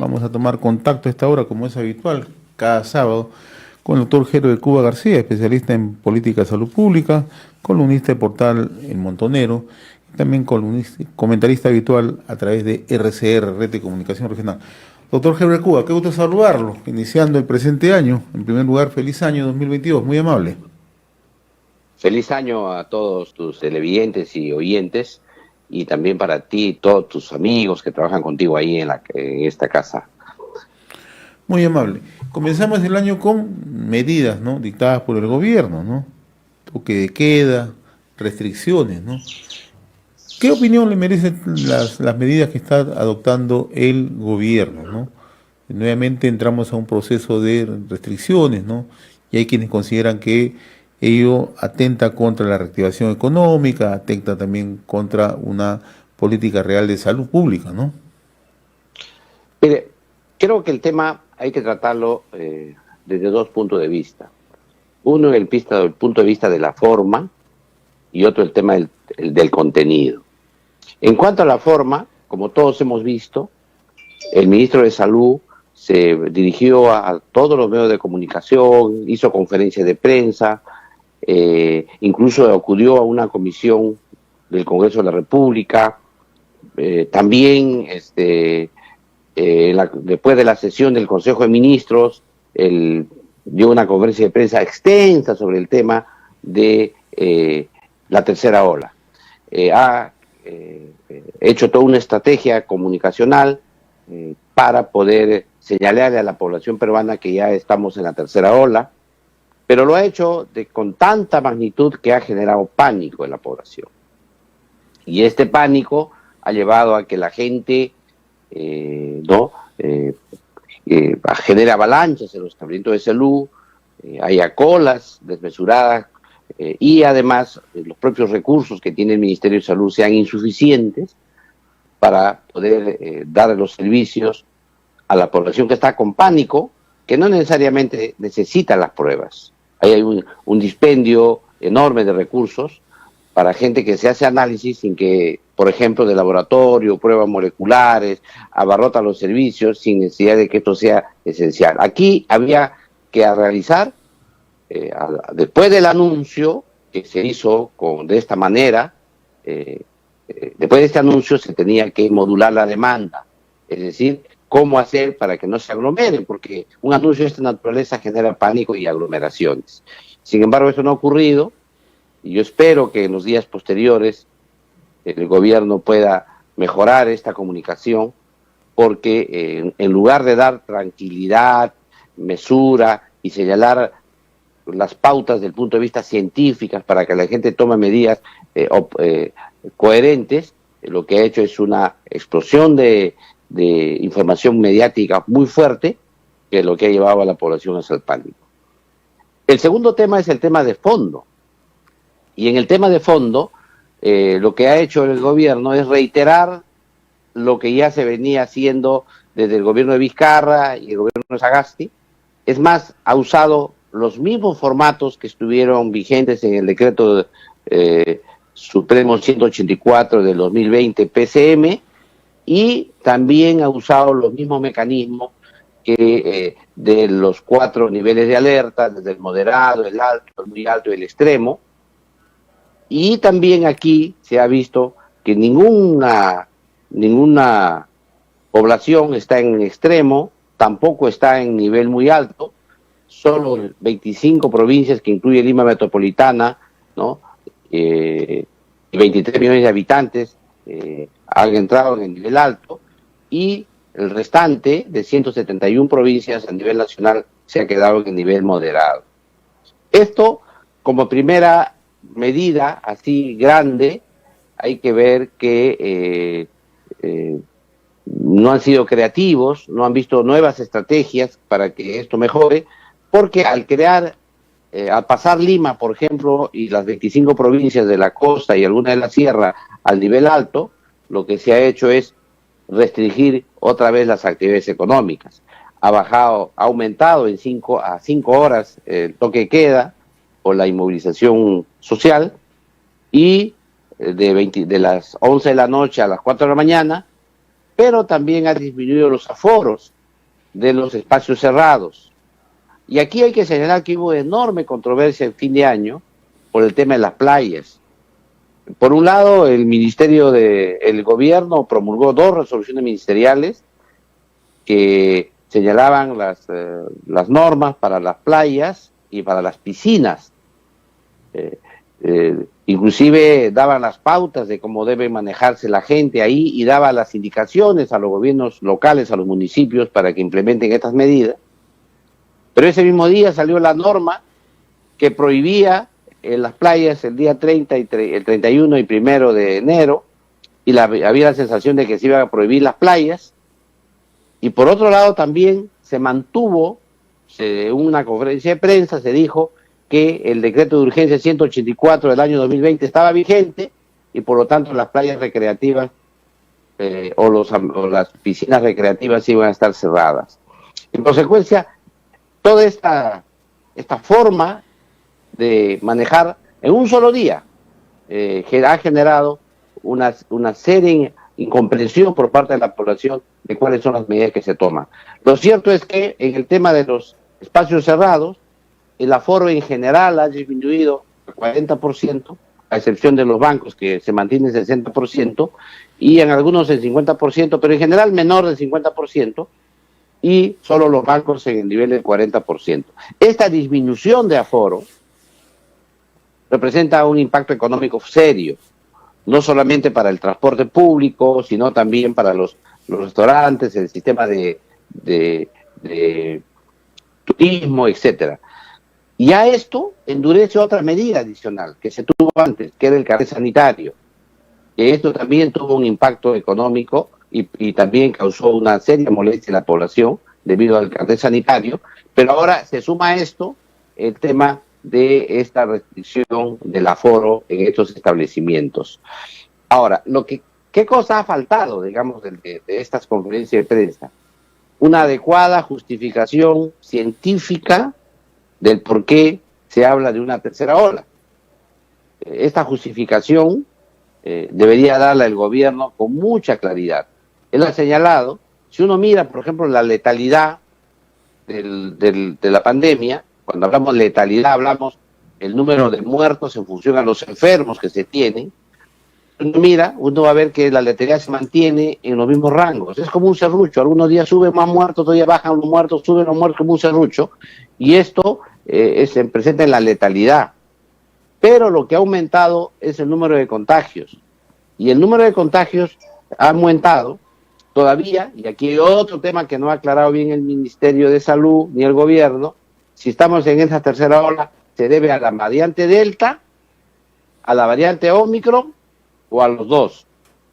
Vamos a tomar contacto a esta hora, como es habitual, cada sábado, con el doctor Jero de Cuba García, especialista en política de salud pública, columnista de portal El Montonero, y también comentarista habitual a través de RCR, Red de Comunicación Regional. Doctor Jero de Cuba, qué gusto saludarlo, iniciando el presente año. En primer lugar, feliz año 2022, muy amable. Feliz año a todos tus televidentes y oyentes, y también para ti y todos tus amigos que trabajan contigo ahí en esta casa. Muy amable. Comenzamos el año con medidas, ¿no?, dictadas por el gobierno, ¿no? Toque de queda, restricciones, ¿no? ¿Qué opinión le merecen las medidas que está adoptando el gobierno, ¿no? Nuevamente entramos a un proceso de restricciones, ¿no? Y hay quienes consideran que ello atenta contra la reactivación económica, atenta también contra una política real de salud pública, ¿no? Mire, creo que el tema hay que tratarlo desde dos puntos de vista. Uno, el punto de vista de la forma, y otro, el tema del contenido. En cuanto a la forma, como todos hemos visto, el ministro de Salud se dirigió a todos los medios de comunicación, hizo conferencias de prensa, incluso acudió a una comisión del Congreso de la República, también después de la sesión del Consejo de Ministros, dio una conferencia de prensa extensa sobre el tema de la tercera ola. Ha hecho toda una estrategia comunicacional para poder señalarle a la población peruana que ya estamos en la tercera ola, pero lo ha hecho con tanta magnitud que ha generado pánico en la población. Y este pánico ha llevado a que la gente genere avalanchas en los establecimientos de salud, haya colas desmesuradas, y además los propios recursos que tiene el Ministerio de Salud sean insuficientes para poder dar los servicios a la población que está con pánico, que no necesariamente necesita las pruebas. Ahí hay un dispendio enorme de recursos para gente que se hace análisis sin que, por ejemplo, de laboratorio, pruebas moleculares, abarrota los servicios sin necesidad de que esto sea esencial. Aquí había que realizar, después del anuncio que se hizo de esta manera, después de este anuncio se tenía que modular la demanda, es decir, cómo hacer para que no se aglomeren, porque un anuncio de esta naturaleza genera pánico y aglomeraciones. Sin embargo, eso no ha ocurrido, y yo espero que en los días posteriores el gobierno pueda mejorar esta comunicación, porque en lugar de dar tranquilidad, mesura y señalar las pautas del punto de vista científicas para que la gente tome medidas coherentes, lo que ha hecho es una explosión de información mediática muy fuerte, que es lo que ha llevado a la población hacia el pánico. El segundo tema es el tema de fondo. Y en el tema de fondo, lo que ha hecho el gobierno es reiterar lo que ya se venía haciendo desde el gobierno de Vizcarra y el gobierno de Sagasti. Es más, ha usado los mismos formatos que estuvieron vigentes en el decreto Supremo 184 del 2020 PCM, y también ha usado los mismos mecanismos que de los 4 niveles de alerta, desde el moderado, el alto, el muy alto y el extremo. Y también aquí se ha visto que ninguna población está en extremo, tampoco está en nivel muy alto. Solo 25 provincias, que incluye Lima Metropolitana, ¿no? Y 23 millones de habitantes han entrado en el nivel alto, y el restante de 171 provincias a nivel nacional se ha quedado en el nivel moderado. Esto, como primera medida así grande, hay que ver que no han sido creativos, no han visto nuevas estrategias para que esto mejore, porque al pasar Lima, por ejemplo, y las 25 provincias de la costa y alguna de la sierra al nivel alto, lo que se ha hecho es restringir otra vez las actividades económicas. Ha aumentado a 5 horas el toque de queda o la inmovilización social, y de las 11 de la noche a las 4 de la mañana pero también ha disminuido los aforos de los espacios cerrados. Y aquí hay que señalar que hubo enorme controversia en fin de año por el tema de las playas. Por un lado, el gobierno promulgó 2 resoluciones ministeriales que señalaban las normas para las playas y para las piscinas. Inclusive daban las pautas de cómo debe manejarse la gente ahí y daba las indicaciones a los gobiernos locales, a los municipios, para que implementen estas medidas. Pero ese mismo día salió la norma que prohibía en las playas el día 30 y el 31 y 1 de enero, y había la sensación de que se iban a prohibir las playas. Y por otro lado también se mantuvo, en una conferencia de prensa se dijo que el decreto de urgencia 184 del año 2020 estaba vigente y por lo tanto las playas recreativas o las piscinas recreativas iban a estar cerradas. En consecuencia, toda esta forma de manejar en un solo día ha generado una seria incomprensión por parte de la población de cuáles son las medidas que se toman. Lo cierto es que en el tema de los espacios cerrados, el aforo en general ha disminuido al 40%, a excepción de los bancos que se mantienen en 60%, y en algunos en 50%, pero en general menor del 50%, y solo los bancos en el nivel del 40%. Esta disminución de aforo representa un impacto económico serio, no solamente para el transporte público, sino también para los restaurantes, el sistema de turismo, etcétera. Y a esto endurece otra medida adicional que se tuvo antes, que era el carnet sanitario, que esto también tuvo un impacto económico y también causó una seria molestia en la población debido al carnet sanitario, pero ahora se suma a esto el tema de esta restricción del aforo en estos establecimientos. Ahora, ¿qué cosa ha faltado, digamos, de estas conferencias de prensa? Una adecuada justificación científica del por qué se habla de una tercera ola. Esta justificación debería darla el gobierno con mucha claridad. Él ha señalado, si uno mira, por ejemplo, la letalidad de la pandemia, cuando hablamos de letalidad, hablamos el número de muertos en función a los enfermos que se tienen. Uno va a ver que la letalidad se mantiene en los mismos rangos. Es como un serrucho. Algunos días suben más muertos, otros días bajan los muertos, suben los muertos como un serrucho. Y esto se presenta en la letalidad. Pero lo que ha aumentado es el número de contagios. Y el número de contagios ha aumentado todavía, y aquí hay otro tema que no ha aclarado bien el Ministerio de Salud ni el gobierno. Si estamos en esa tercera ola, se debe a la variante Delta, a la variante Omicron o a los dos.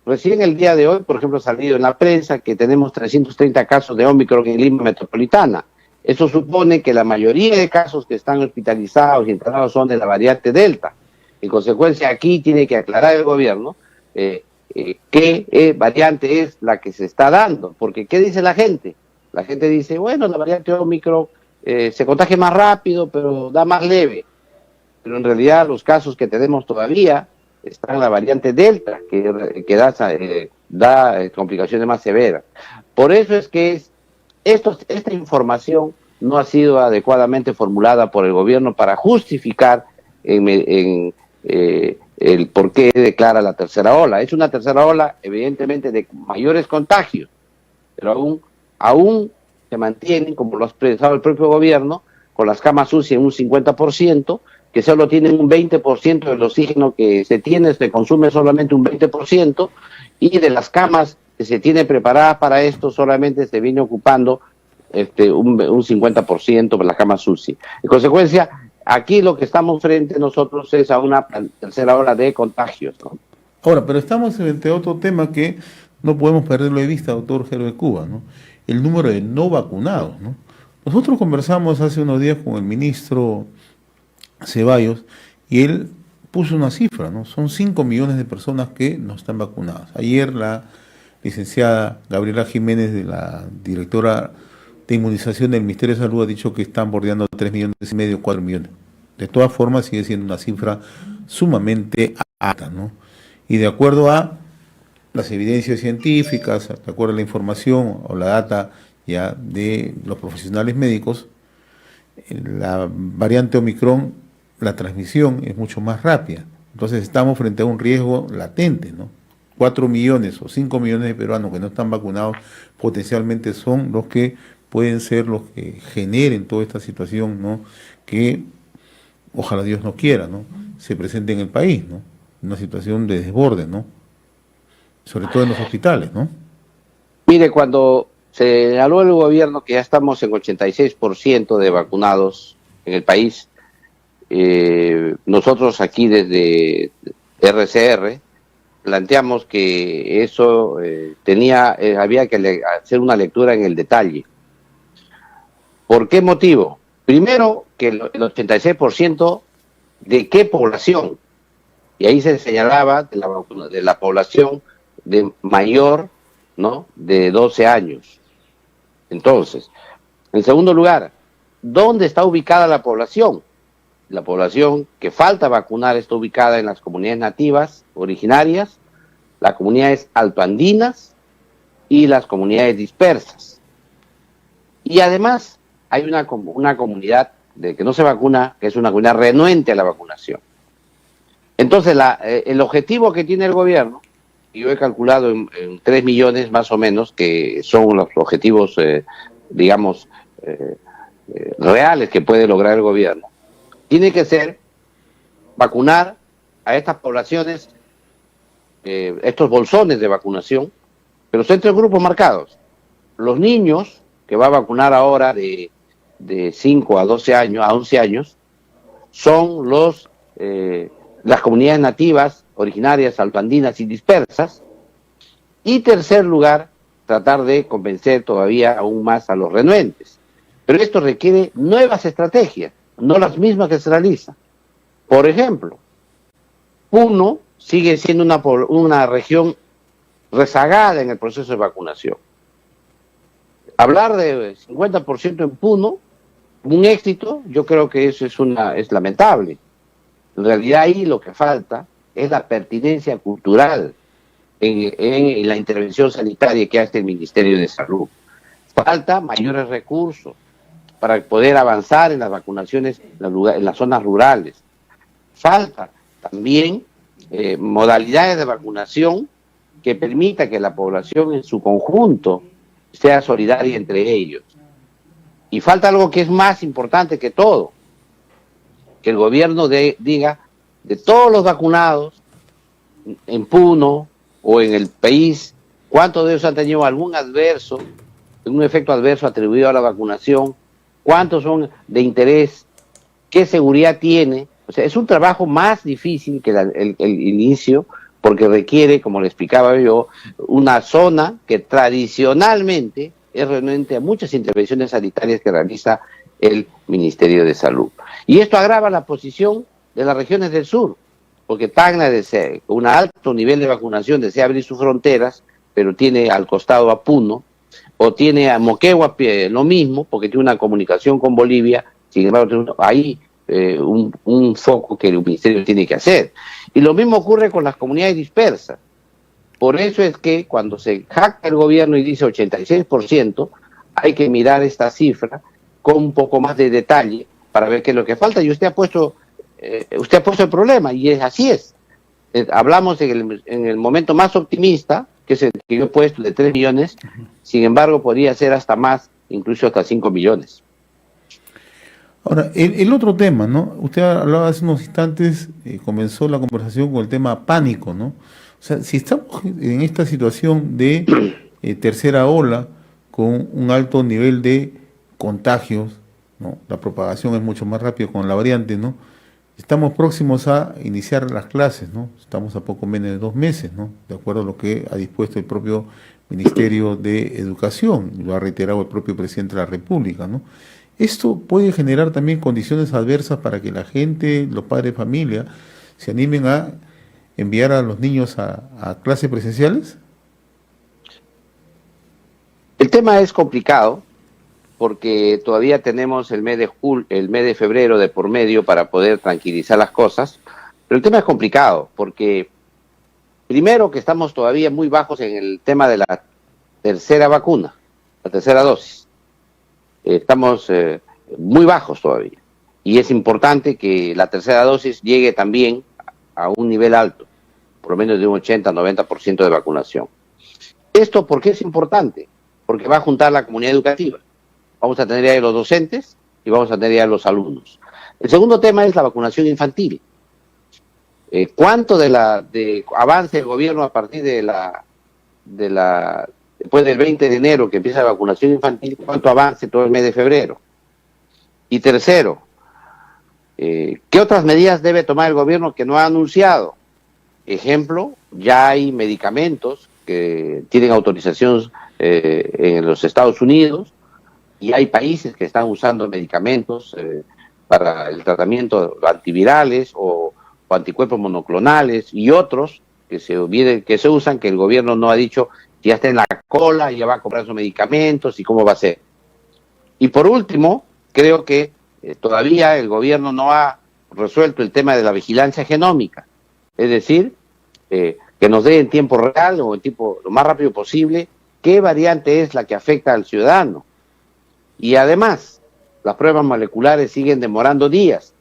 Recién el día de hoy, por ejemplo, ha salido en la prensa que tenemos 330 casos de Omicron en Lima Metropolitana. Eso supone que la mayoría de casos que están hospitalizados y internados son de la variante Delta. En consecuencia, aquí tiene que aclarar el gobierno qué variante es la que se está dando. Porque, ¿qué dice la gente? La gente dice, bueno, la variante Omicron se contagia más rápido, pero da más leve. Pero en realidad los casos que tenemos todavía están en la variante Delta, que da complicaciones más severas. Por eso es que esta información no ha sido adecuadamente formulada por el gobierno para justificar el por qué declara la tercera ola. Es una tercera ola, evidentemente, de mayores contagios, pero aún se mantienen, como lo ha expresado el propio gobierno, con las camas UCI en un 50%, que solo tienen un 20% del oxígeno que se tiene, se consume solamente un 20%, y de las camas que se tiene preparadas para esto solamente se viene ocupando un 50% por las camas UCI. En consecuencia, aquí lo que estamos frente nosotros es a una tercera ola de contagios, ¿no? Ahora, pero estamos frente a otro tema que no podemos perderlo de vista, doctor Jero de Cuba, ¿no? El número de no vacunados, ¿no? Nosotros conversamos hace unos días con el ministro Ceballos y él puso una cifra, ¿no? Son 5 millones de personas que no están vacunadas. Ayer la licenciada Gabriela Jiménez, de la directora de inmunización del Ministerio de Salud, ha dicho que están bordeando 3,5 millones, 4 millones. De todas formas, sigue siendo una cifra sumamente alta, ¿no? Y de acuerdo a las evidencias científicas, de acuerdo a la información o la data ya de los profesionales médicos, la variante Omicron, la transmisión es mucho más rápida. Entonces estamos frente a un riesgo latente, ¿no? 4 millones o 5 millones de peruanos que no están vacunados potencialmente son los que pueden ser los que generen toda esta situación, ¿no? Que ojalá Dios no quiera, ¿no? Se presente en el país, ¿no? Una situación de desborde, ¿no? Sobre todo en los hospitales, ¿no? Mire, cuando se señaló el gobierno que ya estamos en 86% de vacunados en el país, nosotros aquí desde RCR planteamos que eso había que hacer una lectura en el detalle. ¿Por qué motivo? Primero, que el 86% de qué población, y ahí se señalaba de la población de mayor, ¿no?, de 12 años. Entonces, en segundo lugar, ¿dónde está ubicada la población? La población que falta vacunar está ubicada en las comunidades nativas originarias, las comunidades altoandinas y las comunidades dispersas. Y además hay una comunidad de que no se vacuna, que es una comunidad renuente a la vacunación. Entonces, el objetivo que tiene el gobierno, yo he calculado en 3 millones más o menos, que son los objetivos, reales que puede lograr el gobierno, tiene que ser vacunar a estas poblaciones, estos bolsones de vacunación, pero son 3 grupos marcados. Los niños, que va a vacunar ahora de 5 a 12 años, a 11 años, son las comunidades nativas, originarias, altoandinas y dispersas. Y tercer lugar, tratar de convencer todavía aún más a los renuentes. Pero esto requiere nuevas estrategias, no las mismas que se realizan. Por ejemplo, Puno sigue siendo una región rezagada en el proceso de vacunación. Hablar de 50% en Puno, un éxito, yo creo que eso es lamentable. En realidad ahí lo que falta es la pertinencia cultural en la intervención sanitaria que hace el Ministerio de Salud. Falta mayores recursos para poder avanzar en las vacunaciones en las zonas rurales. Falta también modalidades de vacunación que permita que la población en su conjunto sea solidaria entre ellos. Y falta algo que es más importante que todo, que el gobierno diga de todos los vacunados en Puno o en el país, cuántos de ellos han tenido algún efecto adverso atribuido a la vacunación, cuántos son de interés, qué seguridad tiene. O sea, es un trabajo más difícil que el inicio, porque requiere, como le explicaba yo, una zona que tradicionalmente es renuente a muchas intervenciones sanitarias que realiza el Ministerio de Salud. Y esto agrava la posición de las regiones del sur, porque Tacna, con un alto nivel de vacunación, desea abrir sus fronteras, pero tiene al costado a Puno, o tiene a Moquegua lo mismo, porque tiene una comunicación con Bolivia, sin embargo, ahí un foco que el Ministerio tiene que hacer. Y lo mismo ocurre con las comunidades dispersas. Por eso es que cuando se jacta el gobierno y dice 86%, hay que mirar esta cifra con un poco más de detalle para ver qué es lo que falta. Y usted ha puesto el problema, y así es. Hablamos en el momento más optimista, que es el que yo he puesto, de 3 millones, sin embargo podría ser hasta más, incluso hasta 5 millones. Ahora, el otro tema, ¿no? Usted hablaba hace unos instantes, comenzó la conversación con el tema pánico, ¿no? O sea, si estamos en esta situación de tercera ola, con un alto nivel de contagios, ¿no? La propagación es mucho más rápida con la variante, ¿no? Estamos próximos a iniciar las clases, ¿no? Estamos a poco menos de 2 meses, ¿no? De acuerdo a lo que ha dispuesto el propio Ministerio de Educación, lo ha reiterado el propio presidente de la República, ¿no? Esto puede generar también condiciones adversas para que la gente, los padres de familia, se animen a enviar a los niños a clases presenciales. El tema es complicado porque todavía tenemos el mes de febrero de por medio para poder tranquilizar las cosas, pero el tema es complicado porque Primero, que estamos todavía muy bajos en el tema de la tercera vacuna, la tercera dosis. Estamos muy bajos todavía. Y es importante que la tercera dosis llegue también a un nivel alto, por lo menos de un 80-90% de vacunación. ¿Esto por qué es importante? Porque va a juntar la comunidad educativa. Vamos a tener ahí los docentes y vamos a tener ahí los alumnos. El segundo tema es la vacunación infantil. ¿Cuánto de avance el gobierno a partir después del 20 de enero que empieza la vacunación infantil, cuánto avance todo el mes de febrero? Y tercero, ¿qué otras medidas debe tomar el gobierno que no ha anunciado? Ejemplo, ya hay medicamentos que tienen autorización en los Estados Unidos y hay países que están usando medicamentos para el tratamiento de antivirales o anticuerpos monoclonales y otros que se usan, que el gobierno no ha dicho si ya está en la cola y ya va a comprar esos medicamentos y cómo va a ser. Y por último, creo que todavía el gobierno no ha resuelto el tema de la vigilancia genómica, es decir, que nos dé en tiempo real o en tiempo lo más rápido posible qué variante es la que afecta al ciudadano. Y además, las pruebas moleculares siguen demorando días.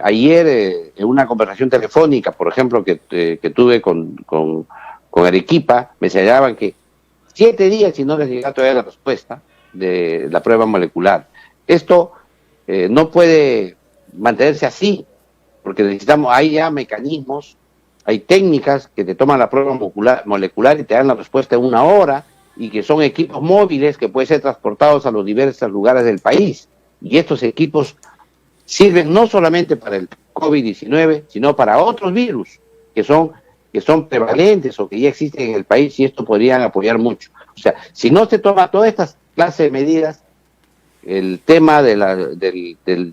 Ayer, en una conversación telefónica, por ejemplo, que tuve con Arequipa, me señalaban que 7 días y no les llega todavía la respuesta de la prueba molecular. Esto no puede mantenerse así, porque necesitamos, hay ya mecanismos, hay técnicas que te toman la prueba molecular y te dan la respuesta en 1 hora, y que son equipos móviles que pueden ser transportados a los diversos lugares del país. Y estos equipos sirven no solamente para el COVID-19, sino para otros virus que son prevalentes o que ya existen en el país, y esto podrían apoyar mucho. O sea, si no se toma todas estas clases de medidas, el tema del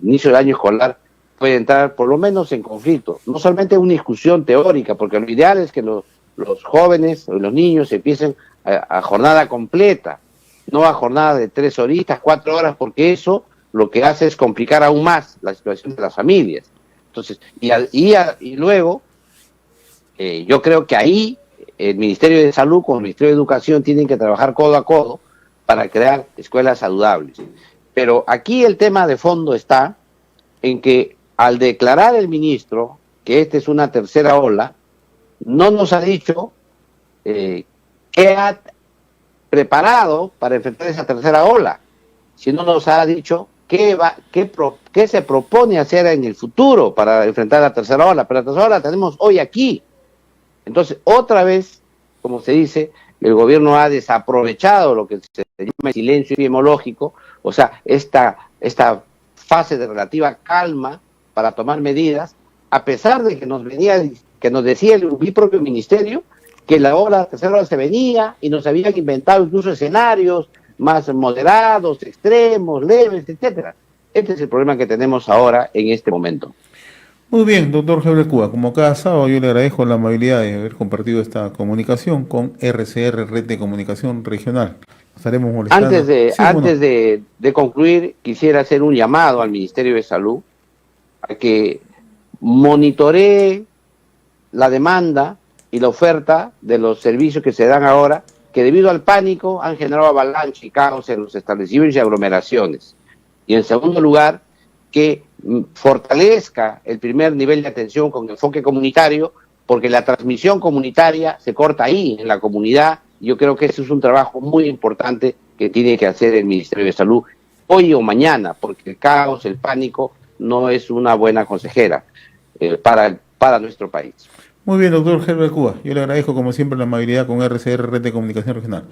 inicio del año escolar puede entrar por lo menos en conflicto. No solamente una discusión teórica, porque lo ideal es que los jóvenes o los niños empiecen a jornada completa, no a jornada de 3 horitas, 4 horas, porque eso lo que hace es complicar aún más la situación de las familias. Entonces, y luego, yo creo que ahí el Ministerio de Salud con el Ministerio de Educación tienen que trabajar codo a codo para crear escuelas saludables. Pero aquí el tema de fondo está en que al declarar el ministro que esta es una tercera ola, no nos ha dicho qué ha preparado para enfrentar esa tercera ola, sino nos ha dicho qué se propone hacer en el futuro para enfrentar la tercera ola. Pero la tercera ola la tenemos hoy aquí. Entonces, otra vez, como se dice, el gobierno ha desaprovechado lo que se llama el silencio epidemiológico, o sea, esta fase de relativa calma para tomar medidas, a pesar de que nos decía el propio ministerio que la tercera ola se venía y nos habían inventado incluso escenarios más moderados, extremos, leves, etcétera. Este es el problema que tenemos ahora en este momento. Muy bien, doctor Heber Cuba, como cada sábado yo le agradezco la amabilidad de haber compartido esta comunicación con RCR, Red de Comunicación Regional. Estaremos molestando. Antes de concluir, quisiera hacer un llamado al Ministerio de Salud a que monitoree la demanda y la oferta de los servicios que se dan ahora, que debido al pánico han generado avalancha y caos en los establecimientos y aglomeraciones. Y en segundo lugar, que fortalezca el primer nivel de atención con enfoque comunitario, porque la transmisión comunitaria se corta ahí, en la comunidad. Yo creo que ese es un trabajo muy importante que tiene que hacer el Ministerio de Salud hoy o mañana, porque el caos, el pánico, no es una buena consejera para nuestro país. Muy bien, doctor Heber Cuba. Yo le agradezco como siempre la amabilidad con RCR, Red de Comunicación Regional.